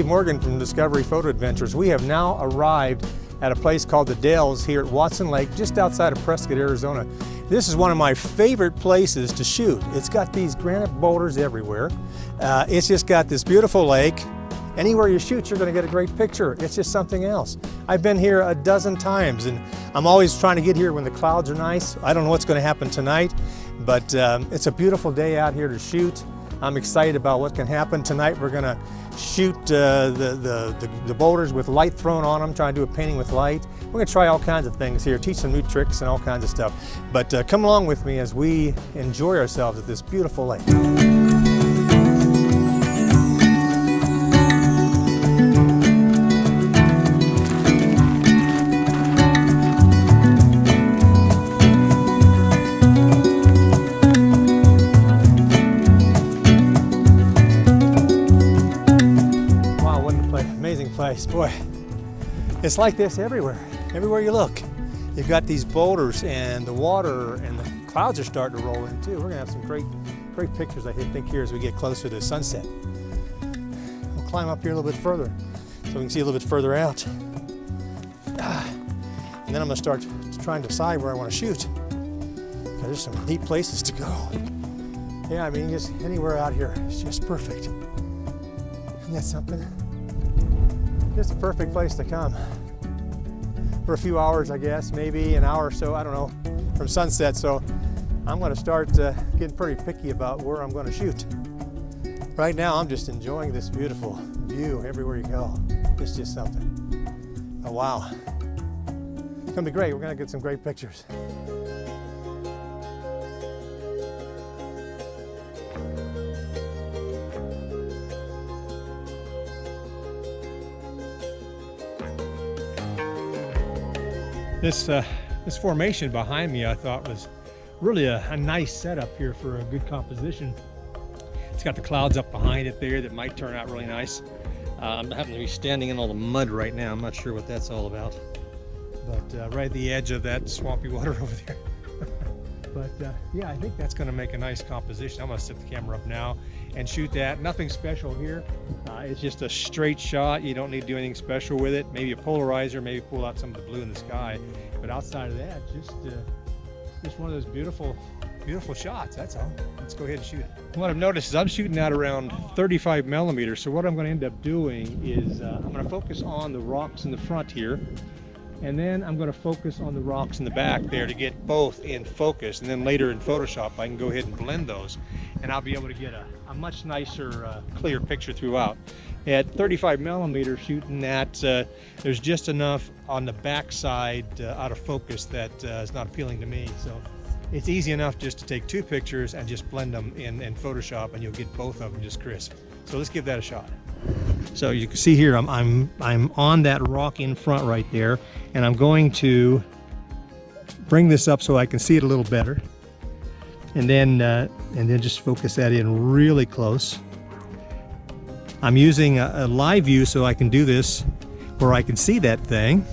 Steve Morgan from Discovery Photo Adventures. We have now arrived at a place called the Dells here at Watson Lake, just outside of Prescott, Arizona. This is one of my favorite places to shoot. It's got these granite boulders everywhere. It's just got this beautiful lake. Anywhere you shoot, you're going to get a great picture. It's just something else. I've been here a dozen times, and I'm always trying to get here when the clouds are nice. I don't know what's going to happen tonight, but it's a beautiful day out here to shoot. I'm excited about what can happen tonight. We're going to shoot the boulders with light thrown on them, trying to do a painting with light. We're going to try all kinds of things here, teach some new tricks and all kinds of stuff. But come along with me as we enjoy ourselves at this beautiful lake. Boy, it's like this everywhere. Everywhere you look, you've got these boulders and the water, and the clouds are starting to roll in too. We're gonna have some great pictures, I think, here as we get closer to sunset. We'll climb up here a little bit further so we can see a little bit further out. And then I'm gonna start trying to decide where I want to shoot, because there's some neat places to go. Yeah, I mean, just anywhere out here is just perfect. Isn't that something? Just a perfect place to come for a few hours, I guess, maybe an hour or so, I don't know, from sunset. So I'm going to start getting pretty picky about where I'm going to shoot. Right now, I'm just enjoying this beautiful view everywhere you go. It's just something. Oh, wow. It's going to be great. We're going to get some great pictures. This formation behind me, I thought, was really a nice setup here for a good composition. It's got the clouds up behind it there that might turn out really nice. I'm having to be standing in all the mud right now. I'm not sure what that's all about, but right at the edge of that swampy water over there. But yeah, I think that's going to make a nice composition. I'm going to set the camera up now and shoot that. Nothing special here. It's just a straight shot. You don't need to do anything special with it. Maybe a polarizer, maybe pull out some of the blue in the sky. But outside of that, just one of those beautiful shots. That's all. Let's go ahead and shoot it. What I've noticed is I'm shooting at around 35 millimeters. So what I'm going to end up doing is I'm going to focus on the rocks in the front here. And then I'm going to focus on the rocks in the back there to get both in focus. And then later in Photoshop, I can go ahead and blend those. And I'll be able to get a much nicer, clear picture throughout. At 35 millimeters shooting that, there's just enough on the back side out of focus that is not appealing to me. So it's easy enough just to take two pictures and just blend them in Photoshop, and you'll get both of them just crisp. So let's give that a shot. So you can see here, I'm on that rock in front right there, and I'm going to bring this up so I can see it a little better, and then just focus that in really close. I'm using a live view so I can do this where I can see that thing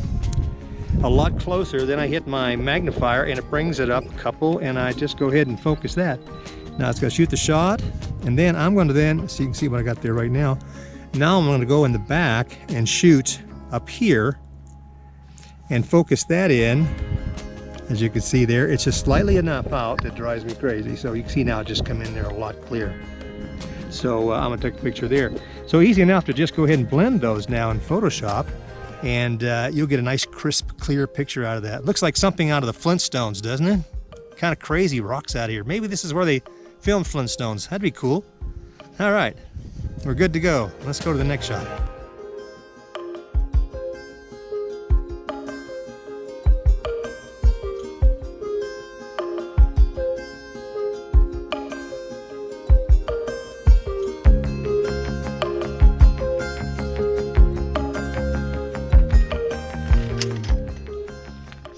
a lot closer. Then I hit my magnifier and it brings it up a couple, and I just go ahead and focus that. Now it's going to shoot the shot, and then I'm going to so you can see what I got there right now. Now I'm going to go in the back and shoot up here and focus that in. As you can see there, it's just slightly enough out that drives me crazy. So you can see now it just come in there a lot clearer. So I'm going to take a picture there. So easy enough to just go ahead and blend those now in Photoshop, and you'll get a nice crisp, clear picture out of that. Looks like something out of the Flintstones, doesn't it? Kind of crazy rocks out here. Maybe this is where they filmed Flintstones. That'd be cool. All right. We're good to go. Let's go to the next shot.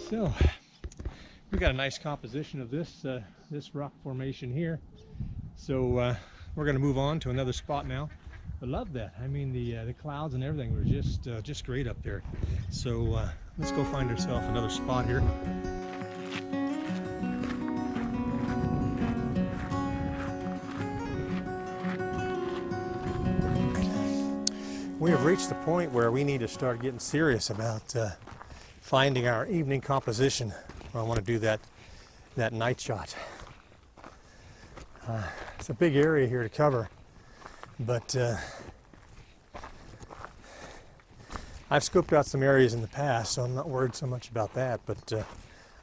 So we got a nice composition of this rock formation here. So we're going to move on to another spot now. I love that. I mean, the clouds and everything were just great up there. So let's go find ourselves another spot here. We have reached the point where we need to start getting serious about finding our evening composition. I want to do that night shot. It's a big area here to cover, but I've scoped out some areas in the past, so I'm not worried so much about that. But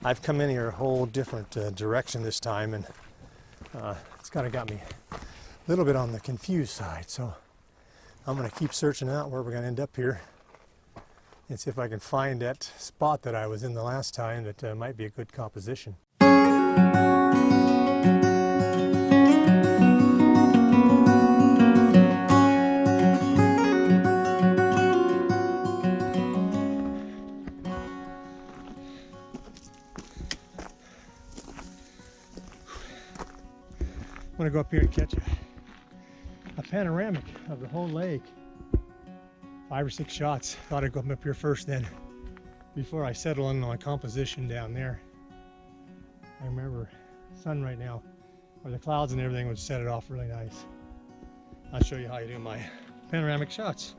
I've come in here a whole different direction this time, and it's kind of got me a little bit on the confused side. So I'm going to keep searching out where we're going to end up here and see if I can find that spot that I was in the last time that might be a good composition. I'm going to go up here and catch a panoramic of the whole lake. 5 or 6 shots. Thought I'd go up here first then, before I settle in on my composition down there. I remember the sun right now, or the clouds and everything would set it off really nice. I'll show you how I do my panoramic shots.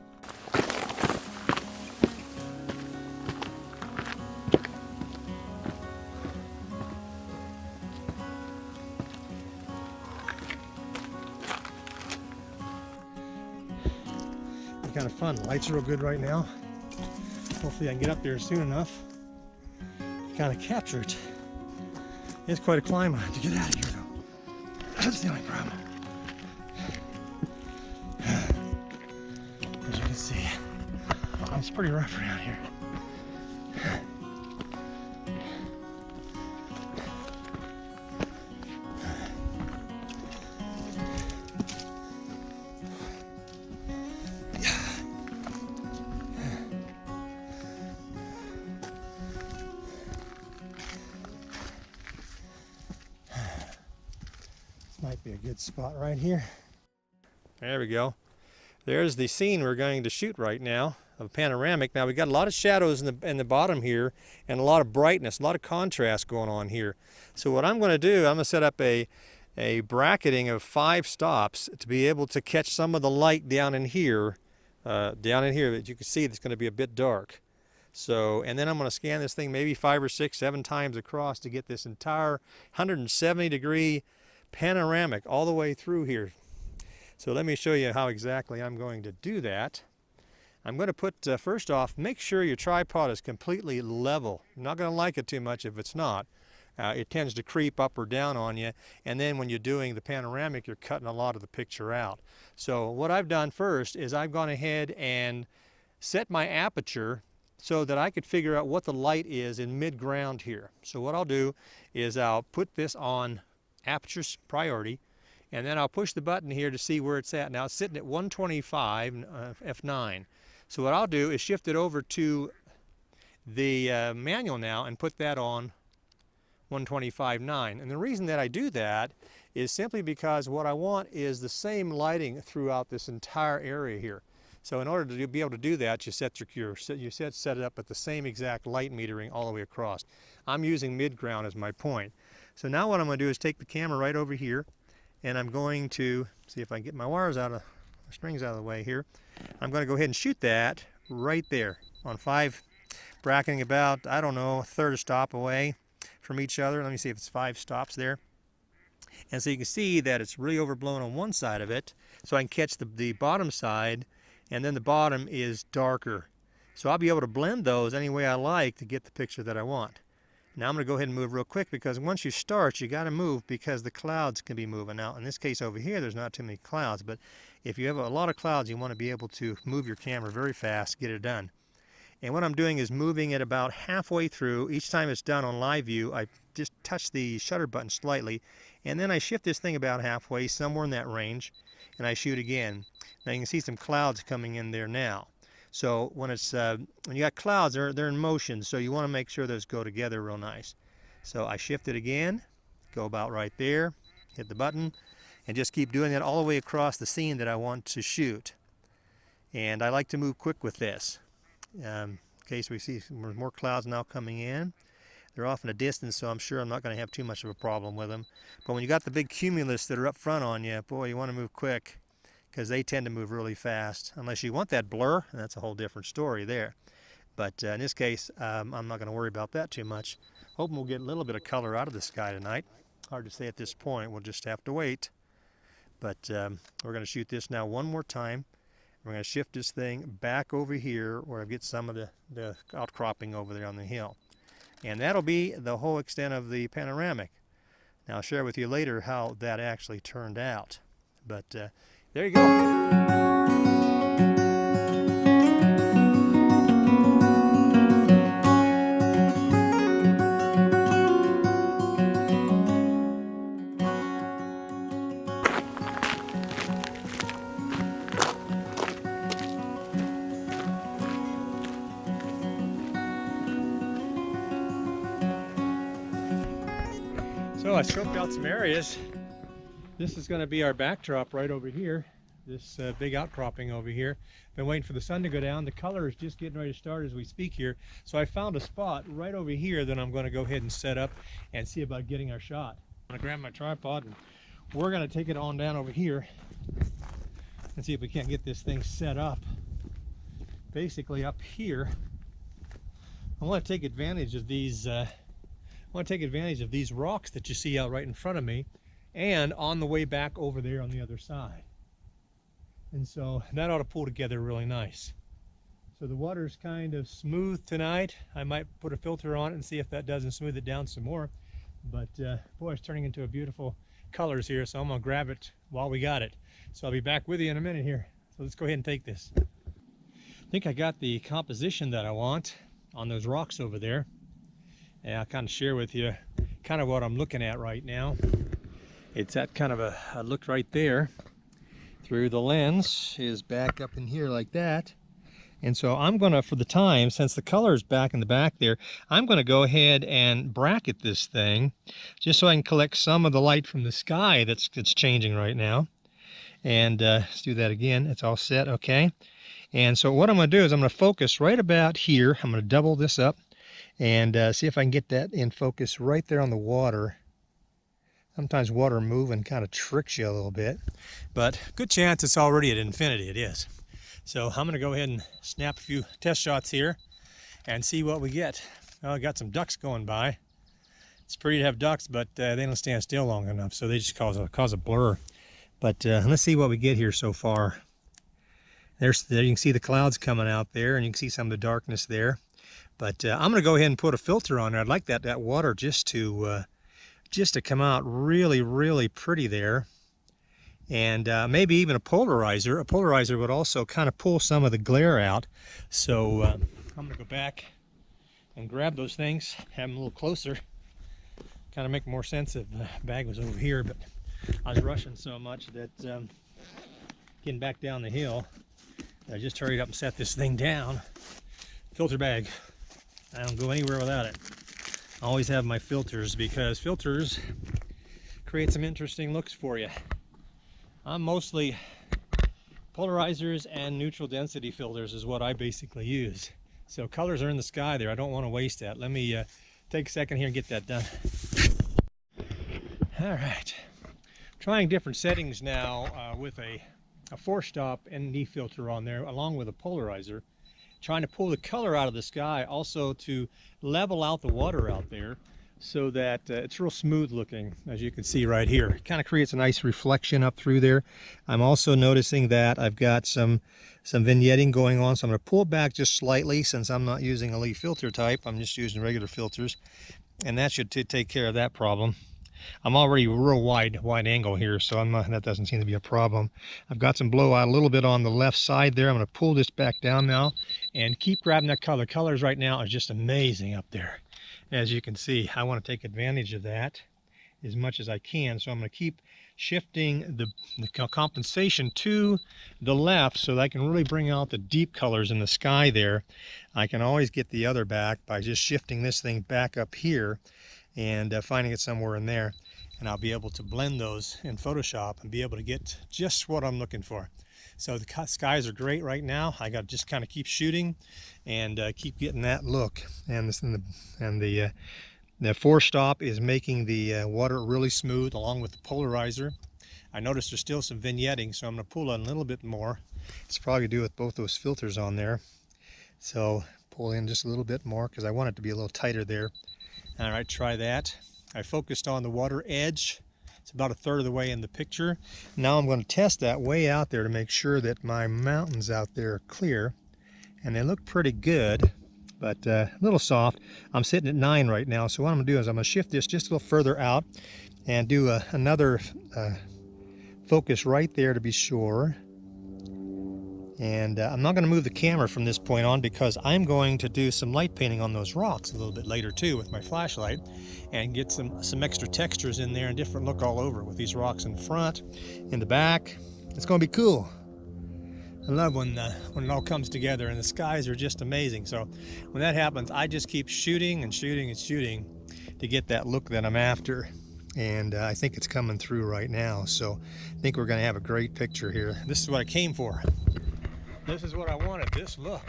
Kind of fun. Lights are real good right now. Hopefully I can get up there soon enough to kind of capture it. It's quite a climb to get out of here though. That's the only problem. As you can see, it's pretty rough around here. Might be a good spot right here. There we go. There's the scene we're going to shoot right now of a panoramic. Now we got a lot of shadows in the bottom here and a lot of brightness, a lot of contrast going on here. So what I'm going to do, I'm going to set up a bracketing of 5 stops to be able to catch some of the light down in here that you can see that's going to be a bit dark. So, and then I'm going to scan this thing maybe 5 or 6, 7 times across to get this entire 170-degree panoramic all the way through here. So let me show you how exactly I'm going to do that. I'm going to put, first off, make sure your tripod is completely level. You're not going to like it too much if it's not. It tends to creep up or down on you, and then when you're doing the panoramic, you're cutting a lot of the picture out. So what I've done first is I've gone ahead and set my aperture so that I could figure out what the light is in mid-ground here. So what I'll do is I'll put this on aperture priority, and then I'll push the button here to see where it's at. Now it's sitting at 125 f9. So what I'll do is shift it over to the manual now and put that on 125.9. And the reason that I do that is simply because what I want is the same lighting throughout this entire area here. So in order to be able to do that, you set it up at the same exact light metering all the way across. I'm using mid-ground as my point. So now what I'm going to do is take the camera right over here, and I'm going to see if I can get my strings out of the way here. I'm going to go ahead and shoot that right there on 5, bracketing about, I don't know, a third a stop away from each other. Let me see if it's 5 stops there. And so you can see that it's really overblown on one side of it, so I can catch the bottom side, and then the bottom is darker. So I'll be able to blend those any way I like to get the picture that I want. Now I'm going to go ahead and move real quick, because once you start, you got to move because the clouds can be moving. Now in this case over here, there's not too many clouds, but if you have a lot of clouds, you want to be able to move your camera very fast, get it done. And what I'm doing is moving it about halfway through. Each time it's done on live view, I just touch the shutter button slightly, and then I shift this thing about halfway, somewhere in that range, and I shoot again. Now you can see some clouds coming in there now. So when you got clouds, they're in motion, so you want to make sure those go together real nice. So I shift it again, go about right there, hit the button, and just keep doing that all the way across the scene that I want to shoot. And I like to move quick with this. In case we see more clouds now coming in. They're off in a distance, so I'm sure I'm not going to have too much of a problem with them. But when you got the big cumulus that are up front on you, boy, you want to move quick, because they tend to move really fast. Unless you want that blur, that's a whole different story there. But in this case, I'm not going to worry about that too much. Hoping we'll get a little bit of color out of the sky tonight. Hard to say at this point. We'll just have to wait. But we're going to shoot this now one more time. We're going to shift this thing back over here where I get some of the outcropping over there on the hill. And that'll be the whole extent of the panoramic. Now I'll share with you later how that actually turned out. But there you go. So I scoped out some areas. This is going to be our backdrop right over here. This big outcropping over here. Been waiting for the sun to go down. The color is just getting ready to start as we speak here. So I found a spot right over here that I'm going to go ahead and set up and see about getting our shot. I'm going to grab my tripod and we're going to take it on down over here and see if we can't get this thing set up. Basically up here, I want to take advantage of these rocks that you see out right in front of me and on the way back over there on the other side. And so that ought to pull together really nice. So the water's kind of smooth tonight. I might put a filter on it and see if that doesn't smooth it down some more. But boy, it's turning into a beautiful colors here, so I'm gonna grab it while we got it. So I'll be back with you in a minute here. So let's go ahead and take this. I think I got the composition that I want on those rocks over there. And I'll kind of share with you kind of what I'm looking at right now. It's that kind of a look right there through the lens is back up in here like that. And so I'm gonna, for the time, since the color is back in the back there, I'm gonna go ahead and bracket this thing just so I can collect some of the light from the sky that's changing right now. And let's do that again. It's all set, okay? And so what I'm gonna do is I'm gonna focus right about here. I'm gonna double this up and see if I can get that in focus right there on the water. Sometimes water moving kind of tricks you a little bit, but good chance it's already at infinity. It is. So I'm going to go ahead and snap a few test shots here and see what we get. Oh, I got some ducks going by. It's pretty to have ducks, but they don't stand still long enough, so they just cause a blur. But let's see what we get here so far. There you can see the clouds coming out there, and you can see some of the darkness there. But I'm going to go ahead and put a filter on there. I'd like that water just to come out really, really pretty there. And maybe even a polarizer. A polarizer would also kind of pull some of the glare out. So I'm going to go back and grab those things, have them a little closer. Kind of make more sense if the bag was over here, but I was rushing so much that getting back down the hill, I just hurried up and set this thing down. Filter bag. I don't go anywhere without it. I always have my filters because filters create some interesting looks for you. I'm mostly polarizers and neutral density filters is what I basically use. So colors are in the sky there. I don't want to waste that. Let me take a second here and get that done. All right. Trying different settings now with a 4-stop ND filter on there along with a polarizer. Trying to pull the color out of the sky, also to level out the water out there so that it's real smooth looking, as you can see right here. It kind of creates a nice reflection up through there. I'm also noticing that I've got some vignetting going on, so I'm going to pull back just slightly since I'm not using a leaf filter type. I'm just using regular filters, and that should take care of that problem. I'm already real wide angle here, so that doesn't seem to be a problem. I've got some blowout a little bit on the left side there. I'm going to pull this back down now and keep grabbing that color. Colors right now are just amazing up there. As you can see, I want to take advantage of that as much as I can, so I'm going to keep shifting the compensation to the left so that I can really bring out the deep colors in the sky there. I can always get the other back by just shifting this thing back up here and finding it somewhere in there, and I'll be able to blend those in Photoshop and be able to get just what I'm looking for. So the skies are great right now. I got to just kind of keep shooting and keep getting that look. And the 4-stop is making the water really smooth along with the polarizer. I noticed there's still some vignetting, so I'm going to pull in a little bit more. It's probably to do with both those filters on there. So pull in just a little bit more because I want it to be a little tighter there. All right, try that. I focused on the water edge. It's about a third of the way in the picture. Now I'm going to test that way out there to make sure that my mountains out there are clear. And they look pretty good, but a little soft. I'm sitting at 9 right now, so what I'm going to do is I'm going to shift this just a little further out and do another focus right there to be sure. And I'm not going to move the camera from this point on because I'm going to do some light painting on those rocks a little bit later too with my flashlight and get some extra textures in there and different look all over with these rocks in front, in the back. It's going to be cool. I love when it all comes together, and the skies are just amazing. So when that happens, I just keep shooting and shooting and shooting to get that look that I'm after. And I think it's coming through right now. So I think we're going to have a great picture here. This is what I came for. This is what I wanted, this look.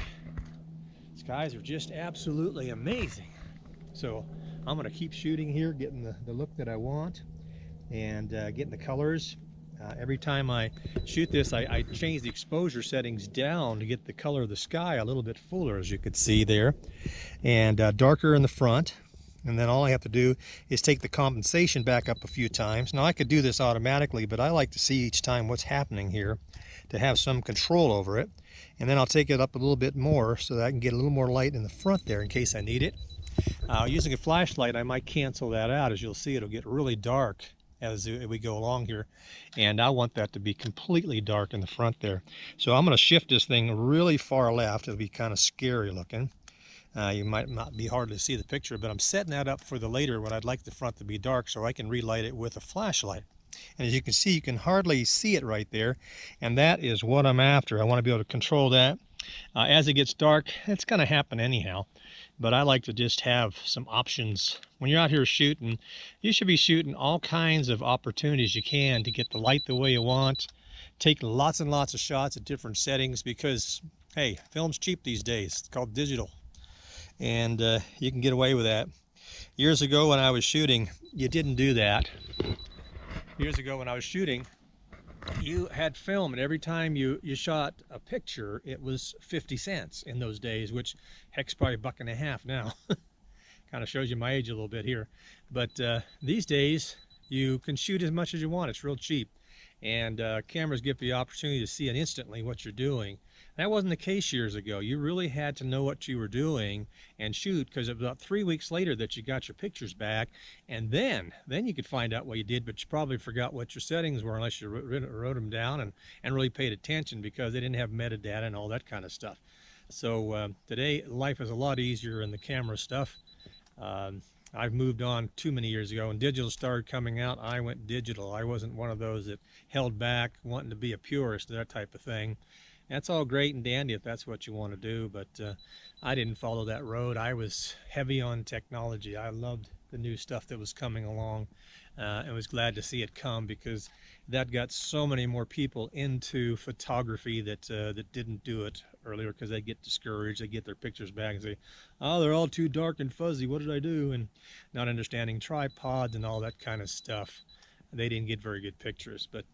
Skies are just absolutely amazing. So I'm going to keep shooting here, getting the look that I want, and getting the colors. Every time I shoot this, I change the exposure settings down to get the color of the sky a little bit fuller, as you could see there, and darker in the front. And then all I have to do is take the compensation back up a few times. Now I could do this automatically, but I like to see each time what's happening here to have some control over it. And then I'll take it up a little bit more so that I can get a little more light in the front there in case I need it. Using a flashlight, I might cancel that out. As you'll see, it'll get really dark as we go along here, and I want that to be completely dark in the front there. So I'm going to shift this thing really far left. It'll be kind of scary looking. You might not be hard to see the picture, but I'm setting that up for the later when I'd like the front to be dark so I can relight it with a flashlight. And as you can see, you can hardly see it right there, and that is what I'm after. I want to be able to control that. As it gets dark, it's going to happen anyhow, but I like to just have some options. When you're out here shooting, you should be shooting all kinds of opportunities you can to get the light the way you want. Take lots and lots of shots at different settings because, hey, film's cheap these days. It's called digital, and you can get away with that. Years ago when I was shooting, you didn't do that. Years ago when I was shooting, you had film, and every time you shot a picture, it was 50 cents in those days, which heck's probably $1.50 now. Kind of shows you my age a little bit here. But these days, you can shoot as much as you want. It's real cheap. And cameras give you the opportunity to see instantly what you're doing. That wasn't the case years ago. You really had to know what you were doing and shoot, because it was about 3 weeks later that you got your pictures back, and then you could find out what you did, but you probably forgot what your settings were unless you wrote them down and really paid attention, because they didn't have metadata and all that kind of stuff. So today life is a lot easier in the camera stuff. I've moved on too many years ago. When digital started coming out, I went digital. I wasn't one of those that held back wanting to be a purist, that type of thing. That's all great and dandy if that's what you want to do, but I didn't follow that road. I was heavy on technology. I loved the new stuff that was coming along and was glad to see it come, because that got so many more people into photography that didn't do it earlier, because they get discouraged. They get their pictures back and say, oh, they're all too dark and fuzzy. What did I do? And not understanding tripods and all that kind of stuff. They didn't get very good pictures. But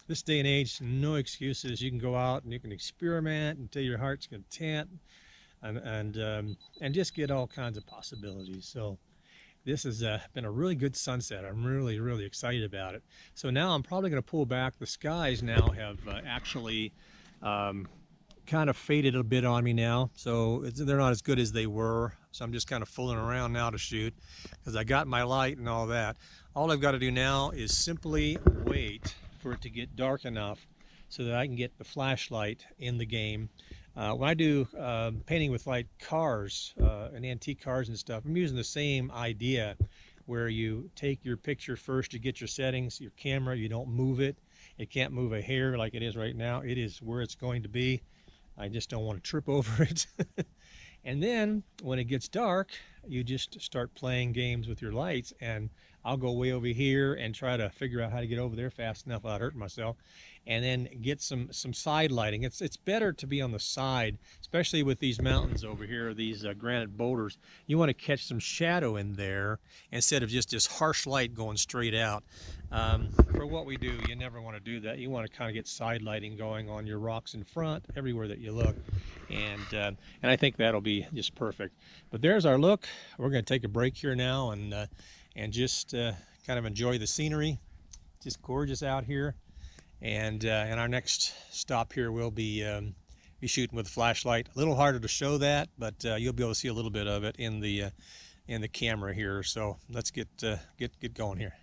this day and age, no excuses. You can go out and you can experiment until your heart's content, and just get all kinds of possibilities. So this has been a really good sunset. I'm really, really excited about it. So now I'm probably going to pull back. The skies now have actually kind of faded a bit on me now, so they're not as good as they were. So I'm just kind of fooling around now to shoot, because I got my light and all that. All I've got to do now is simply wait for it to get dark enough so that I can get the flashlight in the game. When I do painting with like cars and antique cars and stuff, I'm using the same idea, where you take your picture first, you get your settings, your camera, you don't move it. It can't move a hair like it is right now. It is where it's going to be. I just don't want to trip over it. And then when it gets dark, you just start playing games with your lights, and I'll go way over here and try to figure out how to get over there fast enough without hurting myself, and then get some side lighting. It's better to be on the side, especially with these mountains over here, these granite boulders. You want to catch some shadow in there instead of just this harsh light going straight out. For what we do, you never want to do that. You want to kind of get side lighting going on your rocks in front, everywhere that you look, and I think that'll be just perfect. But there's our look. We're going to take a break here now and just kind of enjoy the scenery. Just gorgeous out here. And our next stop here will be shooting with a flashlight. A little harder to show that, but you'll be able to see a little bit of it in the camera here. So let's get going here.